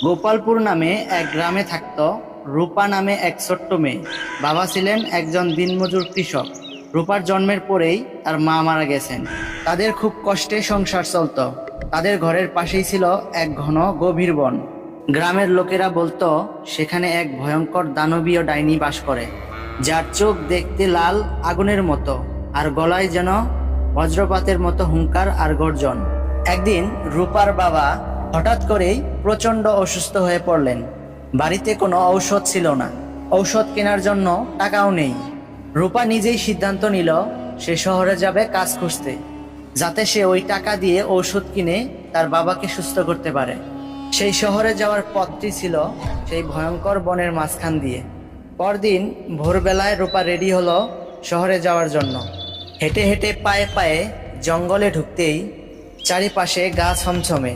গোপালপুর নামে এক গ্রামে থাকত রূপা নামে এক ছোট্ট মেয়ে। বাবা ছিলেন একজন দিনমজুর কৃষক। রূপার জন্মের পরেই তার মা মারা গেছেন। তাদের খুব কষ্টে সংসার চলত। তাদের ঘরের পাশেই ছিল এক ঘন গভীর বন। গ্রামের লোকেরা বলতো সেখানে এক ভয়ঙ্কর দানবীয় ডাইনি বাস করে, যার চোখ দেখতে লাল আগুনের মতো আর গলায় যেন বজ্রপাতের মতো হুংকার আর গর্জন। একদিন রূপার বাবা হঠাৎ করেই প্রচণ্ড অসুস্থ হয়ে পড়লেন। বাড়িতে কোনো ঔষধ ছিল না, ঔষধ কেনার জন্য টাকাও নেই। রূপা নিজেই সিদ্ধান্ত নিল সে শহরে যাবে কাজ খুঁজতে, যাতে সে ওই টাকা দিয়ে ঔষধ কিনে তার বাবাকে সুস্থ করতে পারে। সেই শহরে যাওয়ার পথটি ছিল সেই ভয়ঙ্কর বনের মাঝখান দিয়ে। পরদিন ভোরবেলায় রূপা রেডি হলো শহরে যাওয়ার জন্য। হেঁটে হেঁটে পায়ে পায়ে জঙ্গলে ঢুকতেই চারিপাশে গা ছমছমে।